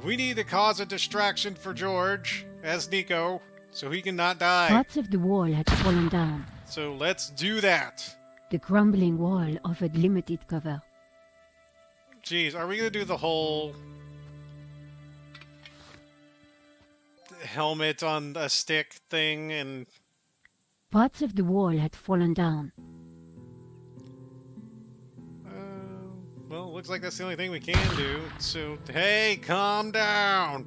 We need to cause a distraction for George as Nico, so he cannot die. Parts of the wall had fallen down. So let's do that. The crumbling wall offered limited cover. Jeez, are we gonna do the whole helmet on a stick thing and... Parts of the wall had fallen down. Well, looks like that's the only thing we can do. So, hey, calm down.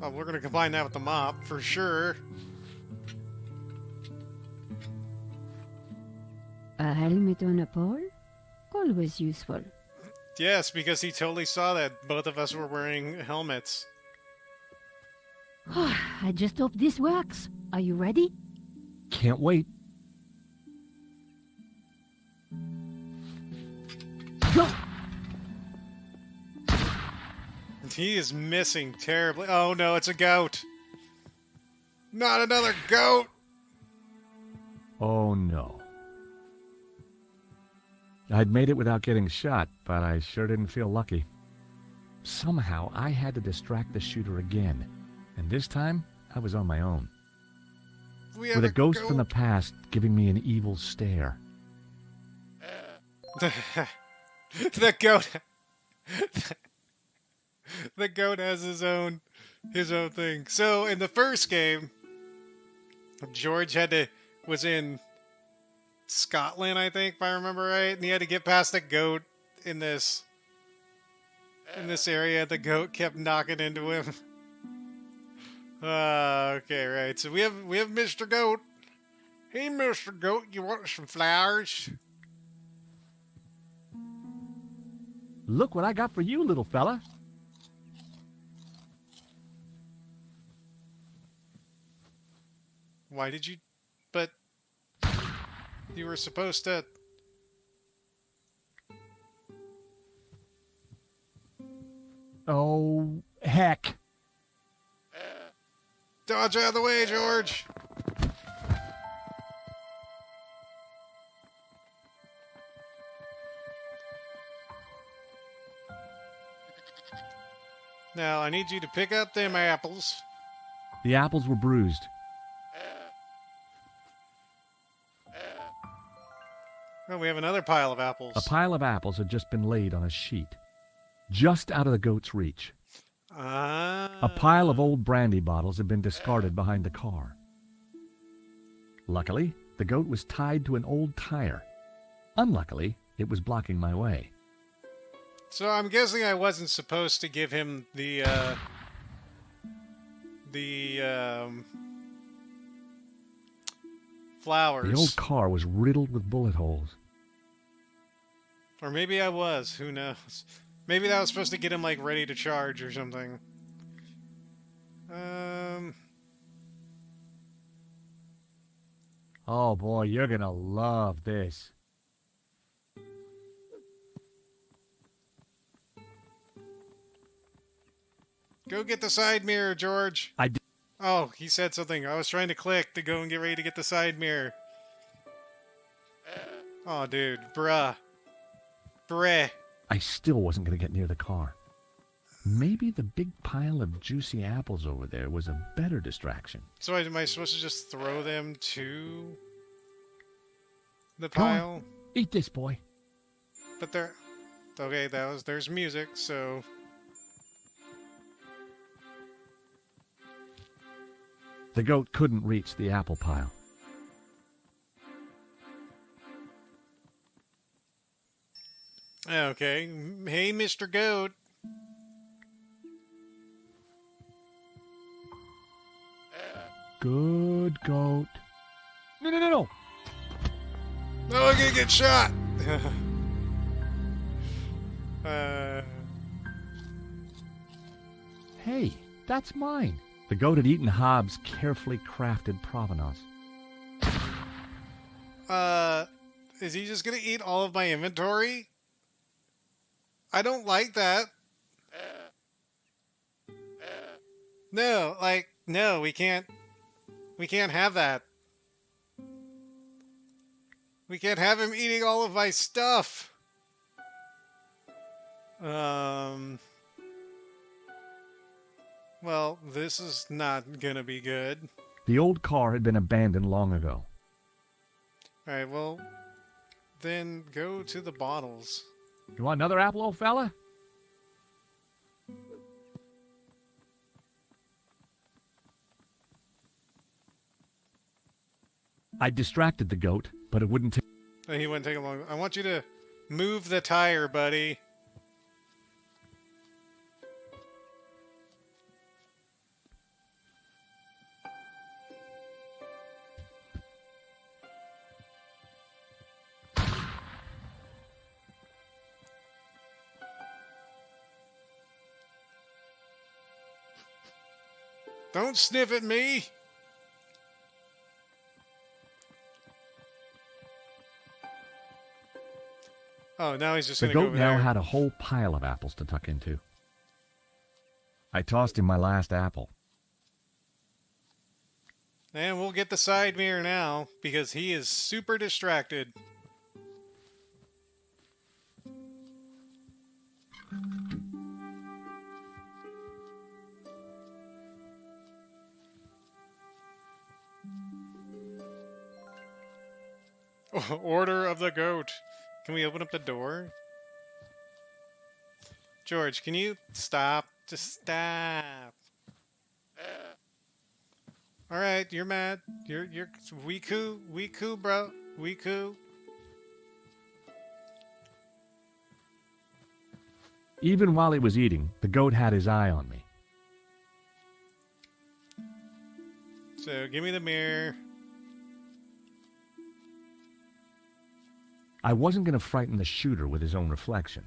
Oh, we're gonna combine that with the mop for sure. A helmet on a pole? Always useful. Yes, because he totally saw that both of us were wearing helmets. I just hope this works. Are you ready? Can't wait. Go! He is missing terribly. Oh no, it's a goat. Not another goat! Oh no. I'd made it without getting shot, but I sure didn't feel lucky. Somehow I had to distract the shooter again, and this time I was on my own. With a ghost from the past giving me an evil stare. The goat... The goat has his own thing. So in the first game, George was in Scotland, I think, if I remember right, and he had to get past the goat in this area. The goat kept knocking into him. Okay, right. So we have Mr. Goat. Hey, Mr. Goat, you want some flowers? Look what I got for you, little fella. Why did you... But... You were supposed to... Oh, heck. Dodge out of the way, George! Now, I need you to pick up them apples. The apples were bruised. Oh, we have another pile of apples. A pile of apples had just been laid on a sheet, just out of the goat's reach. A pile of old brandy bottles had been discarded behind the car. Luckily, the goat was tied to an old tire. Unluckily, it was blocking my way. So I'm guessing I wasn't supposed to give him the flowers. The old car was riddled with bullet holes. Or maybe I was. Who knows? Maybe that was supposed to get him, like, ready to charge or something. Oh boy, you're gonna love this. Go get the side mirror, George. I did. Oh, he said something. I was trying to click to go and get ready to get the side mirror. Oh, dude. Bruh. Bruh. I still wasn't gonna get near the car. Maybe the big pile of juicy apples over there was a better distraction. So am I supposed to just throw them to the Go on. pile? Eat this, boy. But they're... Okay, there's music, so... The goat couldn't reach the apple pile. Okay. Hey, Mr. Goat. Good goat. No, no, no, no. No, I'm gonna get shot! Hey, that's mine. The goat had eaten Hobbs' carefully crafted provenance. Is he just gonna eat all of my inventory? I don't like that. No, like, no, we can't have that. We can't have him eating all of my stuff. Well, this is not gonna be good. The old car had been abandoned long ago. Alright, well, then go to the bottles. You want another apple, old fella? I distracted the goat, but it wouldn't take. He wouldn't take long. I want you to move the tire, buddy. Don't sniff at me! Oh, now he's just The gonna go goat over now there. had a whole pile of apples to tuck into. I tossed him my last apple. And we'll get the side mirror now, because he is super distracted. Order of the goat. Can we open up the door? George, can you stop? Just stop. Alright, you're mad. You're we cool, bro. We cool. Even while he was eating, the goat had his eye on me. So give me the mirror. I wasn't going to frighten the shooter with his own reflection.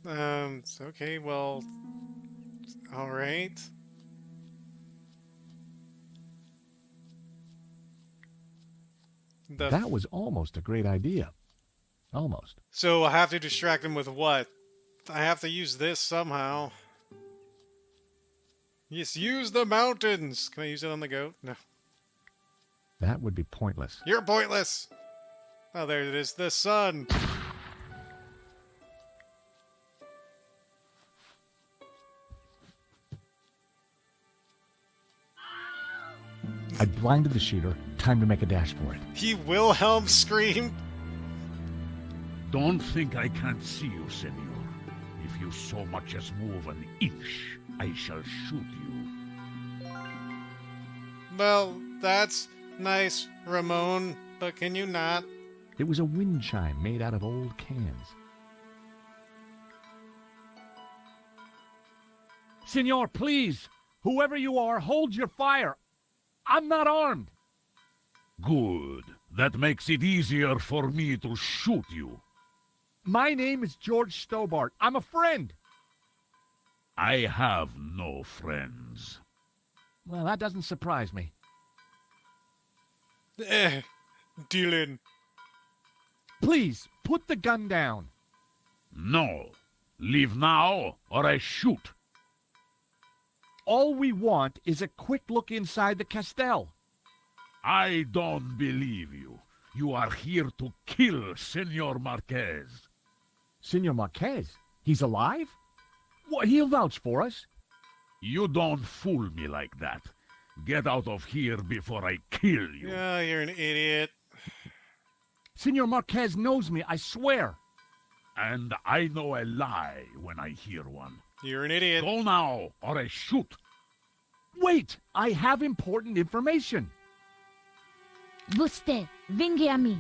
Okay, well, alright. That was almost a great idea. Almost. So I have to distract him with what? I have to use this somehow. Yes, use the mountains! Can I use it on the goat? No. That would be pointless. You're pointless! Oh, there it is. The sun! I blinded the shooter. Time to make a dash for it. He Wilhelm screamed. Don't think I can't see you, senor. If you so much as move an inch, I shall shoot you. Well, that's nice, Ramon, but can you not? It was a wind chime made out of old cans. Senor, please! Whoever you are, hold your fire! I'm not armed! Good. That makes it easier for me to shoot you. My name is George Stobart. I'm a friend! I have no friends. Well, that doesn't surprise me. Dylan. Please, put the gun down. No. Leave now, or I shoot. All we want is a quick look inside the castell. I don't believe you. You are here to kill Senor Marquez. Senor Marquez? He's alive? Well, he'll vouch for us. You don't fool me like that. Get out of here before I kill you. Oh, you're an idiot. Senor Marquez knows me, I swear. And I know a lie when I hear one. You're an idiot. Go now, or I shoot. Wait, I have important information. Vostè, venghi a mí.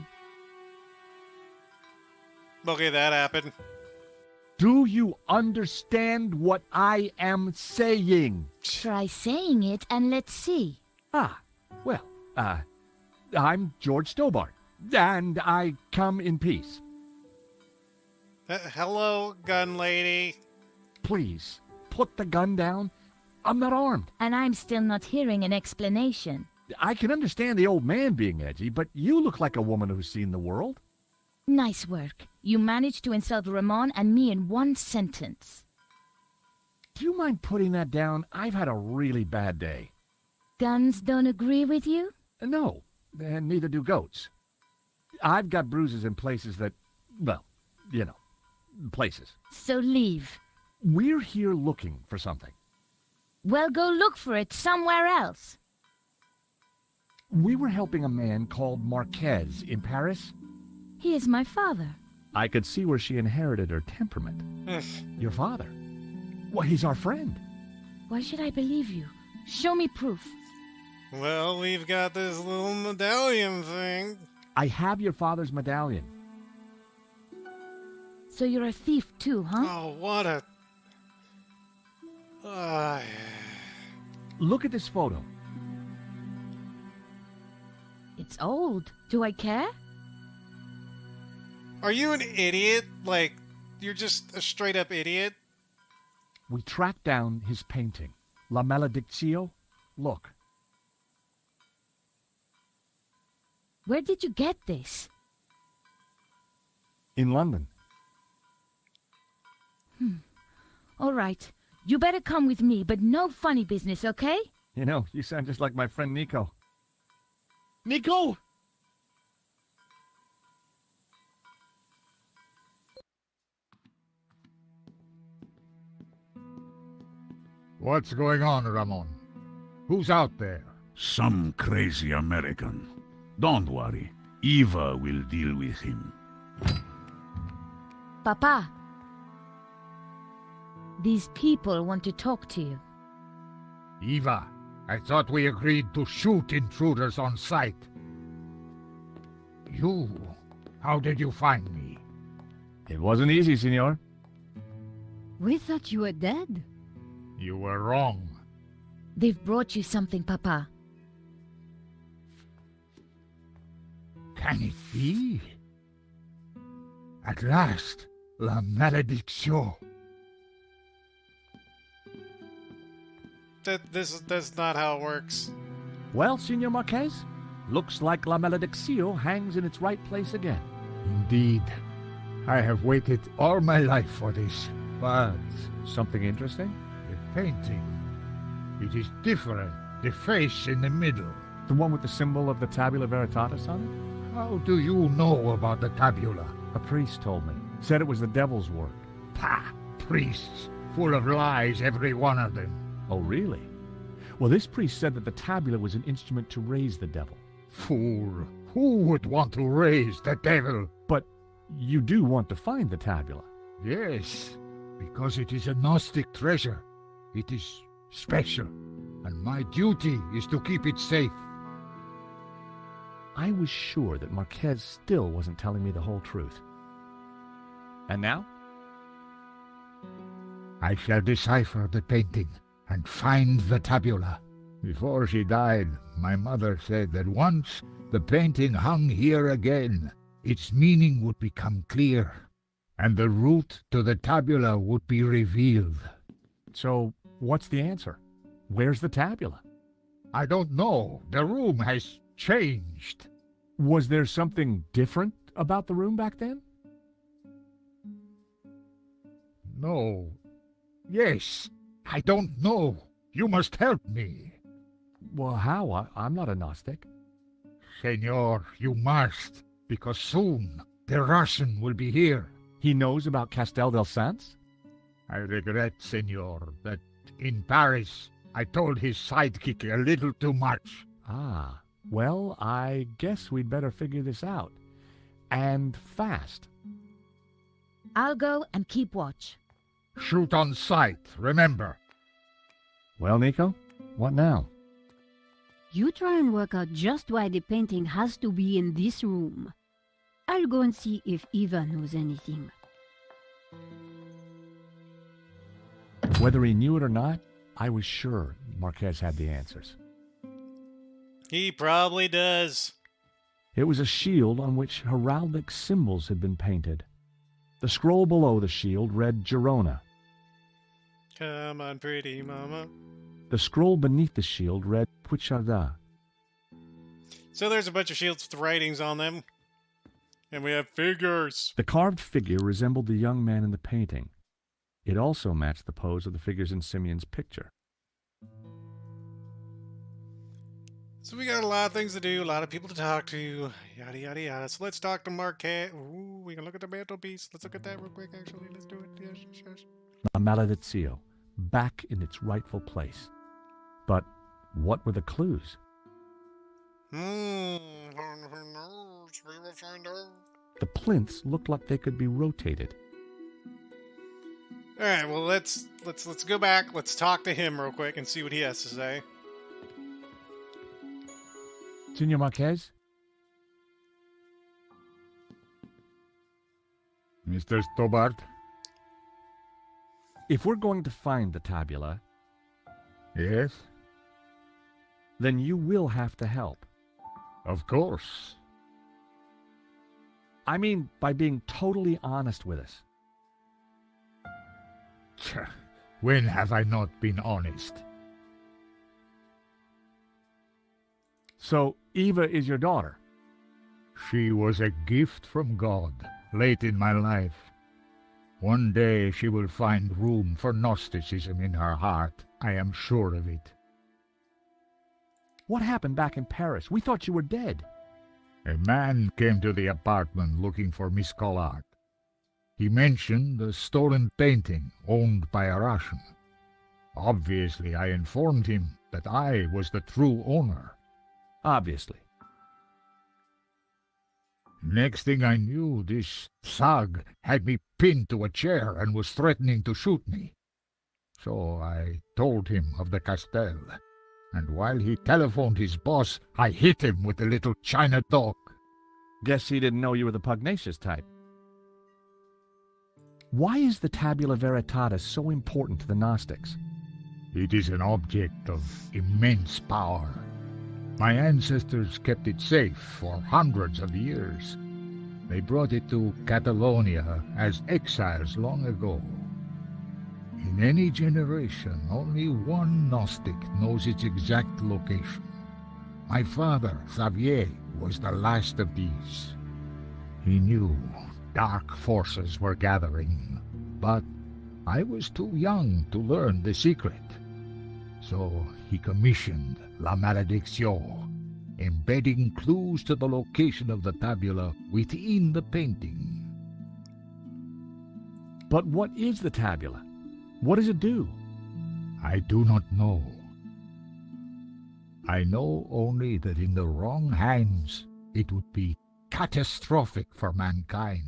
Okay, that happened. Do you understand what I am saying? Try saying it and let's see. Well, I'm George Stobart, and I come in peace. Hello, gun lady. Please, put the gun down. I'm not armed. And I'm still not hearing an explanation. I can understand the old man being edgy, but you look like a woman who's seen the world. Nice work. You managed to insult Ramon and me in one sentence. Do you mind putting that down? I've had a really bad day. Guns don't agree with you? No, and neither do goats. I've got bruises in places that, well, you know, places. So leave. We're here looking for something. Well, go look for it somewhere else. We were helping a man called Marquez in Paris. He is my father. I could see where she inherited her temperament. Your father? Well, he's our friend. Why should I believe you? Show me proof. Well, we've got this little medallion thing. I have your father's medallion. So you're a thief too, huh? Oh, what a... Look at this photo. It's old. Do I care? Are you an idiot? Like, you're just a straight-up idiot? We tracked down his painting, La Maledictio. Look. Where did you get this? In London. All right. You better come with me, but no funny business, okay? You know, you sound just like my friend Nico. Nico! What's going on, Ramon? Who's out there? Some crazy American. Don't worry. Eva will deal with him. Papa. These people want to talk to you. Eva, I thought we agreed to shoot intruders on sight. You, how did you find me? It wasn't easy, senor. We thought you were dead. You were wrong. They've brought you something, Papa. Can it be? At last, La Maledictio. That's not how it works. Well, Senor Marquez, looks like La Maledictio hangs in its right place again. Indeed. I have waited all my life for this. But Something interesting? the painting, it is different. The face in the middle. The one with the symbol of the Tabula Veritatis on it? How do you know about the tabula? A priest told me. Said it was the devil's work. Pah! Priests, full of lies, every one of them. Oh, really? Well, this priest said that the tabula was an instrument to raise the devil. Fool! Who would want to raise the devil? But you do want to find the tabula. Yes, because it is a Gnostic treasure. It is special, and my duty is to keep it safe. I was sure that Marquez still wasn't telling me the whole truth. And now? I shall decipher the painting and find the tabula. Before she died, my mother said that once the painting hung here again, its meaning would become clear, and the route to the tabula would be revealed. So, what's the answer? Where's the tabula? I don't know. The room has changed. Was there something different about the room back then? No. Yes. I don't know. You must help me. Well, how? I'm not a Gnostic. Senor, you must, because soon the Russian will be here. He knows about Castel del Sans? I regret, senor, that in Paris I told his sidekick a little too much. Ah, well, I guess we'd better figure this out. And fast. I'll go and keep watch. Shoot on sight, remember. Well, Nico, what now? You try and work out just why the painting has to be in this room. I'll go and see if Eva knows anything. Whether he knew it or not, I was sure Marquez had the answers. He probably does. It was a shield on which heraldic symbols had been painted. The scroll below the shield read Girona. Come on, pretty mama. The scroll beneath the shield read Puigcerdà. So there's a bunch of shields with writings on them. And we have figures. The carved figure resembled the young man in the painting. It also matched the pose of the figures in Simeon's picture. So we got a lot of things to do, a lot of people to talk to, yada, yada, yada. So let's talk to Marquez. Ooh, we can look at the mantelpiece. Let's look at that real quick, actually. Let's do it. Yes, yes, yes. La Maledizio, back in its rightful place. But what were the clues? Who knows? We will find out. The plinths looked like they could be rotated. All right, well let's go back. Let's talk to him real quick and see what he has to say. Senor Marquez? Mr. Stobart? If we're going to find the tabula, Yes? then you will have to help. Of course. I mean, by being totally honest with us. When have I not been honest? So, Eva is your daughter? She was a gift from God, late in my life. One day she will find room for Gnosticism in her heart. I am sure of it. What happened back in Paris? We thought you were dead. A man came to the apartment looking for Miss Collard. He mentioned a stolen painting owned by a Russian. Obviously, I informed him that I was the true owner. Obviously. Next thing I knew, this thug had me pinned to a chair and was threatening to shoot me. So I told him of the Castel, and while he telephoned his boss, I hit him with the little China dog. Guess he didn't know you were the pugnacious type. Why is the Tabula Veritatis so important to the Gnostics? It is an object of immense power. My ancestors kept it safe for hundreds of years. They brought it to Catalonia as exiles long ago. In any generation, only one Gnostic knows its exact location. My father, Xavier, was the last of these. He knew dark forces were gathering, but I was too young to learn the secret. So he commissioned La Malédiction, embedding clues to the location of the tabula within the painting. But what is the tabula? What does it do? I do not know. I know only that in the wrong hands it would be catastrophic for mankind.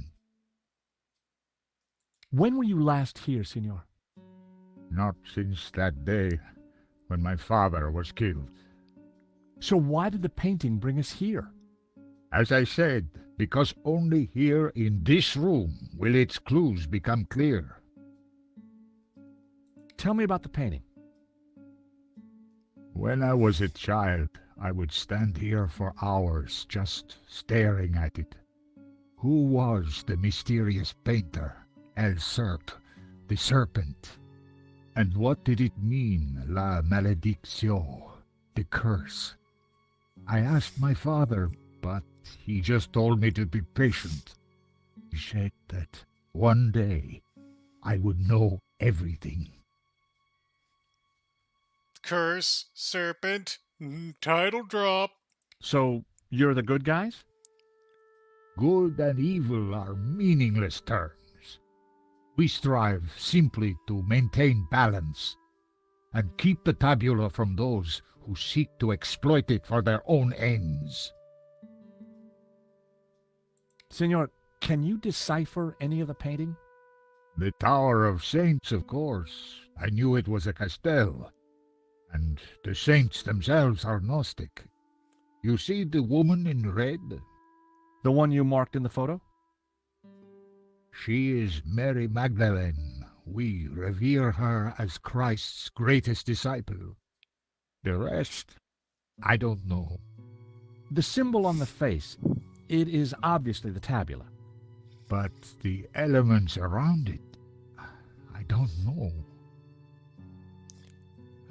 When were you last here, Senor? Not since that day when my father was killed. So why did the painting bring us here? As I said, because only here in this room will its clues become clear. Tell me about the painting. When I was a child, I would stand here for hours just staring at it. Who was the mysterious painter, El Serp, the Serpent? And what did it mean, La Malédiction, the curse? I asked my father, but he just told me to be patient. He said that one day I would know everything. Curse, serpent, title drop. So, you're the good guys? Good and evil are meaningless terms. We strive simply to maintain balance and keep the tabula from those who seek to exploit it for their own ends. Senor, can you decipher any of the painting? The Tower of Saints, of course. I knew it was a Castel. And the saints themselves are Gnostic. You see the woman in red? The one you marked in the photo? She is Mary Magdalene. We revere her as Christ's greatest disciple. The rest, I don't know. The symbol on the face, it is obviously the tabula. But the elements around it, I don't know.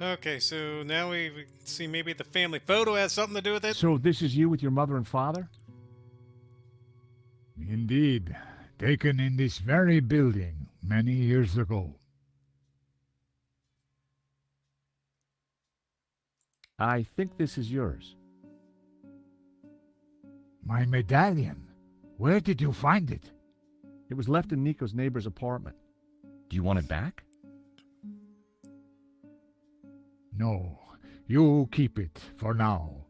Okay, so now we see maybe the family photo has something to do with it. So this is you with your mother and father? Indeed, taken in this very building many years ago. I think this is yours. My medallion. Where did you find it? It was left in Nico's neighbor's apartment. Do you want it back? No, you keep it for now.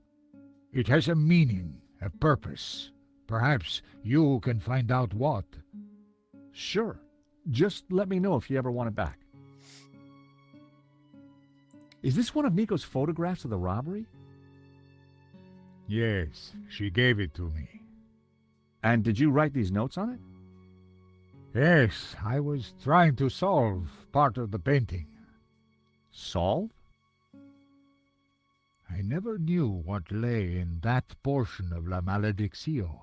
It has a meaning, a purpose. Perhaps you can find out what. Sure. Just let me know if you ever want it back. Is this one of Nico's photographs of the robbery? Yes, she gave it to me. And did you write these notes on it? Yes, I was trying to solve part of the painting. Solve? I never knew what lay in that portion of La Malediccio.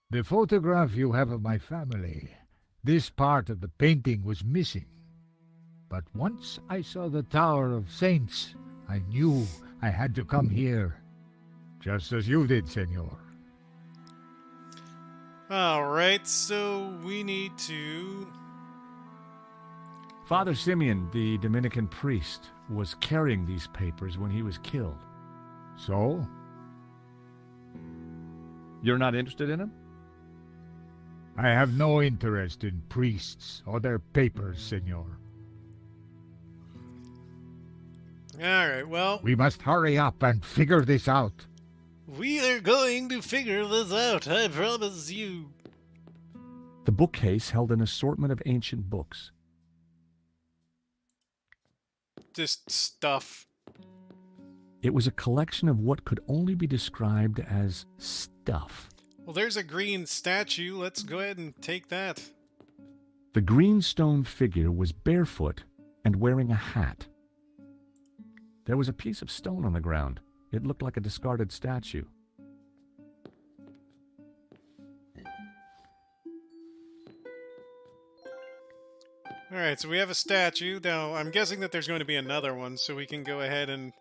The photograph you have of my family, this part of the painting was missing. But once I saw the Tower of Saints, I knew I had to come here. Just as you did, senor. Alright, so we need to... Father Simeon, the Dominican priest, was carrying these papers when he was killed. So? You're not interested in them? I have no interest in priests or their papers, senor. Alright, well... We must hurry up and figure this out. We are going to figure this out, I promise you. The bookcase held an assortment of ancient books. Just stuff. It was a collection of what could only be described as stuff. Well, there's a green statue. Let's go ahead and take that. The green stone figure was barefoot and wearing a hat. There was a piece of stone on the ground. It looked like a discarded statue. Alright, so we have a statue. Now, I'm guessing that there's going to be another one, so we can go ahead and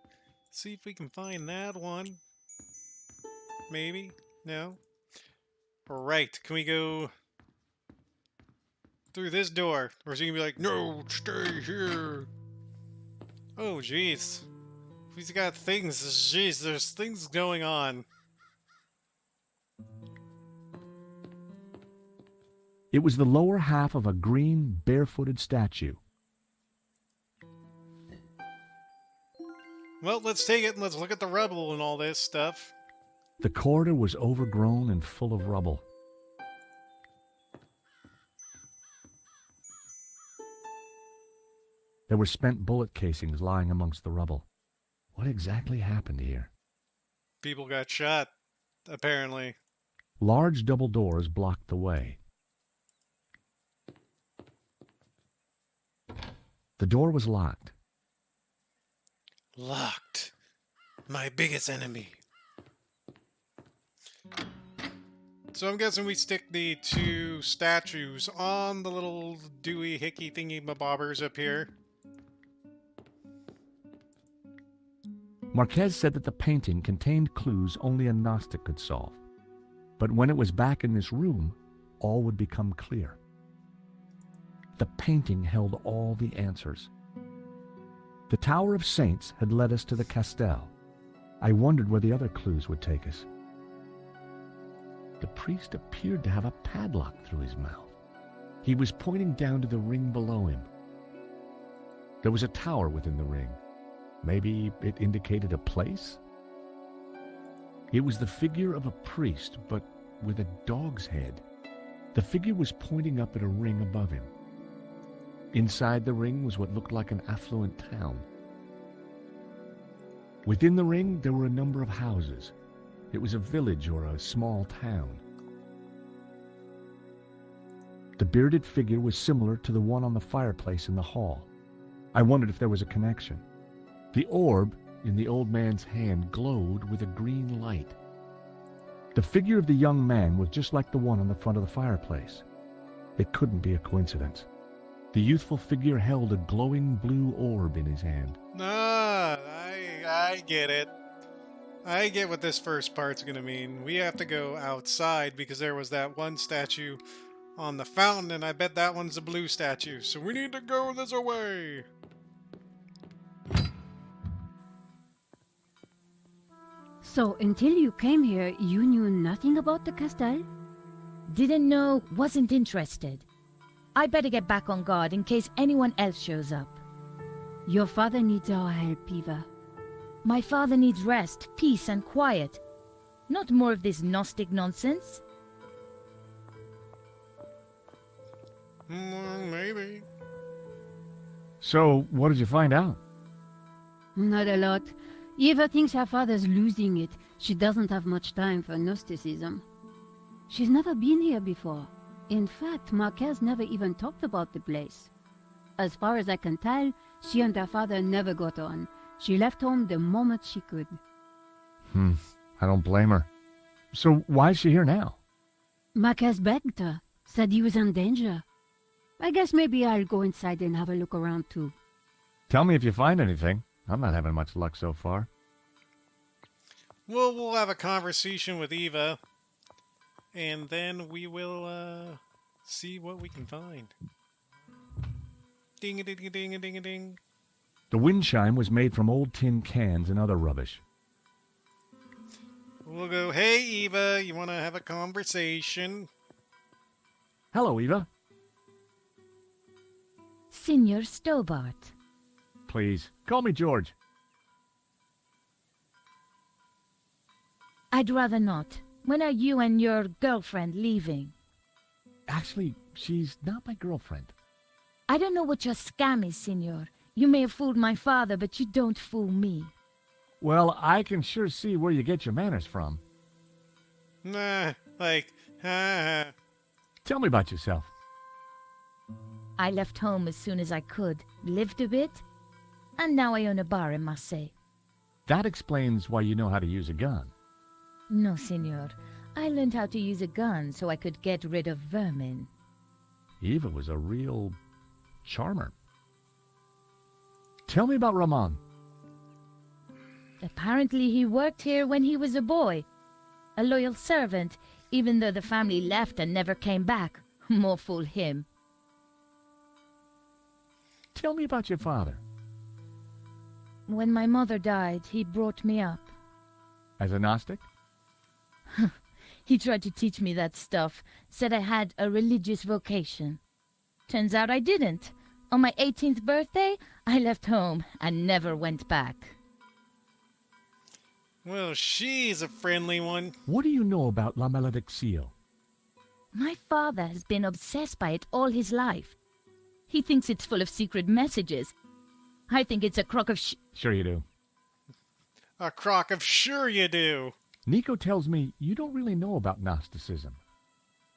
see if we can find that one. Maybe? No? Alright, can we go through this door? Or is he going to be like, no, stay here? Oh, jeez. He's got things. Jeez, there's things going on. It was the lower half of a green, barefooted statue. Well, let's take it and let's look at the rubble and all this stuff. The corridor was overgrown and full of rubble. There were spent bullet casings lying amongst the rubble. What exactly happened here? People got shot, apparently. Large double doors blocked the way. The door was locked. Locked. My biggest enemy. So I'm guessing we stick the two statues on the little dewy hickey thingy mabobbers up here. Marquez said that the painting contained clues only a Gnostic could solve. But when it was back in this room, all would become clear. The painting held all the answers. The Tower of Saints had led us to the Castel. I wondered where the other clues would take us. The priest appeared to have a padlock through his mouth. He was pointing down to the ring below him. There was a tower within the ring. Maybe it indicated a place? It was the figure of a priest, but with a dog's head. The figure was pointing up at a ring above him. Inside the ring was what looked like an affluent town. Within the ring, there were a number of houses. It was a village or a small town. The bearded figure was similar to the one on the fireplace in the hall. I wondered if there was a connection. The orb in the old man's hand glowed with a green light. The figure of the young man was just like the one on the front of the fireplace. It couldn't be a coincidence. The youthful figure held a glowing blue orb in his hand. Ah, I get it. I get what this first part's gonna mean. We have to go outside because there was that one statue on the fountain, and I bet that one's a blue statue. So we need to go this way. So, until you came here, you knew nothing about the Castel? Didn't know, wasn't interested. I better get back on guard in case anyone else shows up. Your father needs our help, Eva. My father needs rest, peace, and quiet. Not more of this Gnostic nonsense. Maybe. So, what did you find out? Not a lot. Eva thinks her father's losing it. She doesn't have much time for Gnosticism. She's never been here before. In fact, Marquez never even talked about the place. As far as I can tell, she and her father never got on. She left home the moment she could. I don't blame her. So, why is she here now? Marquez begged her, said he was in danger. I guess maybe I'll go inside and have a look around too. Tell me if you find anything. I'm not having much luck so far. Well, we'll have a conversation with Eva, and then we will see what we can find. Ding-a-ding-a-ding-a-ding-a-ding. The wind chime was made from old tin cans and other rubbish. We'll go, hey, Eva, you want to have a conversation? Hello, Eva. Signor Stobart. Please, call me George. I'd rather not. When are you and your girlfriend leaving? Actually, she's not my girlfriend. I don't know what your scam is, Signor. You may have fooled my father, but you don't fool me. Well, I can sure see where you get your manners from. Nah, like, ha. Tell me about yourself. I left home as soon as I could, lived a bit, and now I own a bar in Marseille. That explains why you know how to use a gun. No, Signor. I learned how to use a gun so I could get rid of vermin. Eva was a real charmer. Tell me about Ramon. Apparently he worked here when he was a boy. A loyal servant, even though the family left and never came back. More fool him. Tell me about your father. When my mother died, he brought me up. As a Gnostic? He tried to teach me that stuff, said I had a religious vocation. Turns out I didn't. On my 18th birthday, I left home and never went back. Well, she's a friendly one. What do you know about La Malediccio? My father has been obsessed by it all his life. He thinks it's full of secret messages. I think it's a crock of Sure you do. A crock of sure you do. Nico tells me you don't really know about Gnosticism.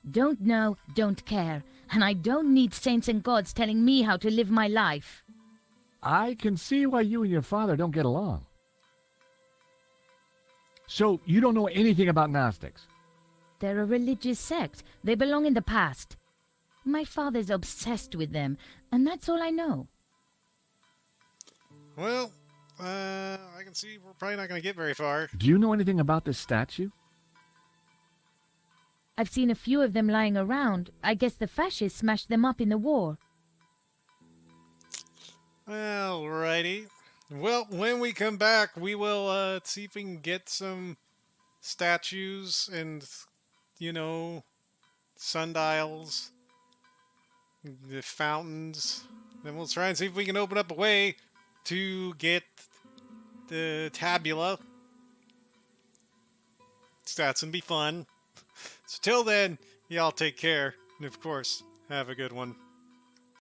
Don't know, don't care. And I don't need saints and gods telling me how to live my life. I can see why you and your father don't get along. So, you don't know anything about Gnostics? They're a religious sect. They belong in the past. My father's obsessed with them, and that's all I know. Well, I can see we're probably not going to get very far. Do you know anything about this statue? I've seen a few of them lying around. I guess the fascists smashed them up in the war. Alrighty. Well, when we come back, we will see if we can get some statues and, sundials, the fountains. Then we'll try and see if we can open up a way to get the tabula. So that's going to be fun. So till then, y'all take care. And of course, have a good one.